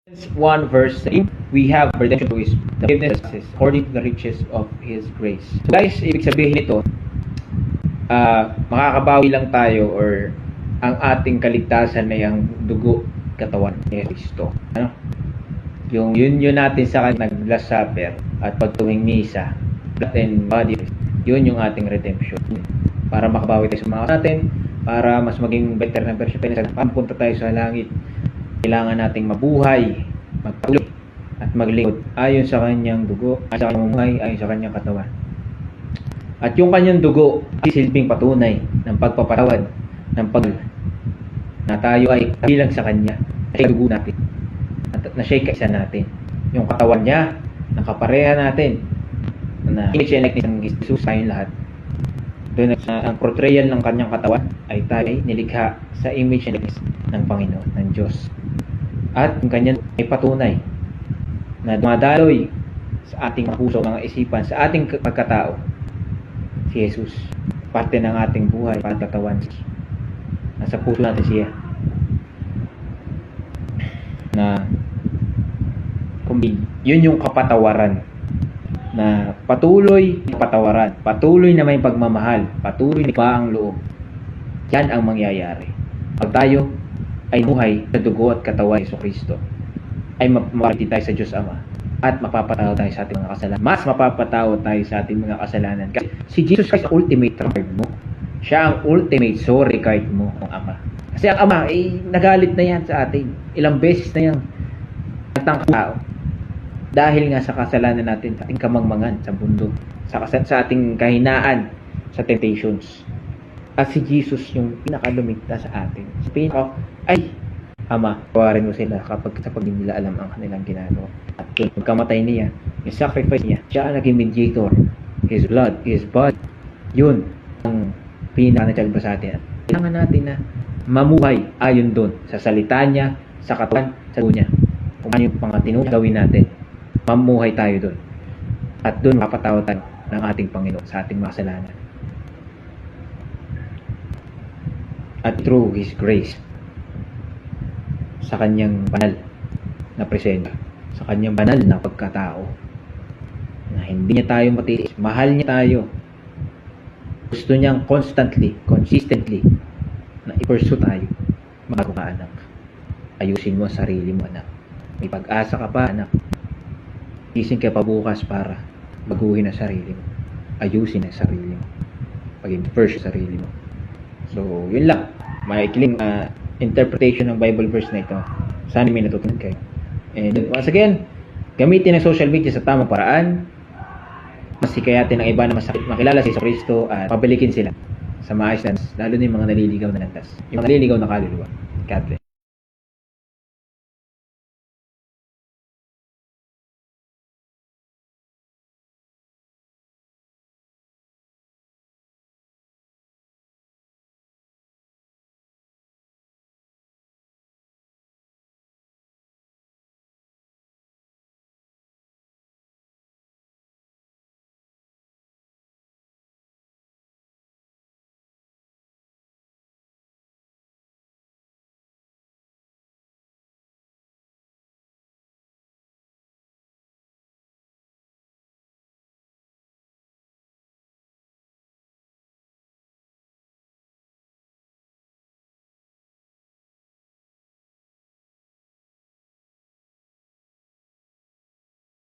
1 verse 3, we have redemption to His the forgiveness according to the riches of His grace. So guys, ibig sabihin nito, makakabawi lang tayo or ang ating kaligtasan ay ang dugo katawan ni Kristo. Ano? Yung yun natin sa kanya nag-last supper at pagtuwing misa, blood and body, yun yung ating redemption. Para makabawi tayo sa mga natin, para mas maging better na version tayo, pampunta tayo sa langit. Kailangan nating mabuhay, magpatuloy, at maglingkod ayon sa kanyang dugo, ayon sa kanyang buhay, ayon sa kanyang katawan. At yung kanyang dugo ay silbing patunay ng pagpapatawad, ng na tayo ay kabilang sa kanya, na dugo natin, at na siya'y kaisa natin. Yung katawan niya, nakapareha natin, na image and likeness ng Jesus tayong lahat. Doon ang portrayal ng kanyang katawan ay tayo ay nilikha sa image and likeness ng Panginoon, ng Diyos. At yung kanyang ay patunay na dumadaloy sa ating mga puso, mga isipan, sa ating pagkatao, si Jesus. Parte ng ating buhay, pagkatawan. Nasa puso natin siya. Na yun yung kapatawaran. Na patuloy na patawaran, patuloy na may pagmamahal, patuloy na baang loob. Yan ang mangyayari. Pag tayo ay buhay sa dugo at katawan ni Kristo, ay mapapatid tayo sa Diyos Ama at mapapatawad tayo sa ating mga kasalanan. Mas mapapatawad tayo sa ating mga kasalanan. Kasi si Jesus Christ ang ultimate card mo. Siya ang ultimate sorry card mo ng Ama. Kasi ang Ama ay nagalit na yan sa atin. Ilang beses na yan nagtangka tao. Dahil nga sa kasalanan natin, sa ating kamangmangan sa mundo, sa ating kahinaan, sa temptations. At si Jesus yung pinakalumitas sa atin. Ay, Ama, tawarin mo sila kapag sa pag nila alam ang kanilang ginagawa. At pagkamatay niya, yung sacrifice niya, siya ang naging mediator. His blood, His body. Yun ang pinaka-nagsalba sa atin. At kailangan natin na mamuhay ayon doon sa salita niya, sa katawan, sa dugo niya. Kung ano yung pangatinong gawin natin, mamuhay tayo doon. At doon mapatawad tayo ng ating Panginoon sa ating mga kasalanan. At through His grace, sa kanyang banal na presensya, sa kanyang banal na pagkatao, na hindi niya tayo matiis, mahal niya tayo, gusto niyang consistently na i-pursue tayo. Mga anak, ayusin mo ang sarili mo, anak. May pag-asa ka pa, anak. Gising ka pa bukas para baguhin ang sarili mo, ayusin ang sarili mo, paging first sa sarili mo. So yun lang, maikling interpretation ng Bible verse na ito. Sana may natutunan kayo. And once again, gamitin ang social media sa tamang paraan. Mas hikayatin ng iba na makilala si Kristo at pabalikin sila sa maayos na, lalo na yung mga naliligaw na landas, yung naliligaw na kaluluwa. God bless.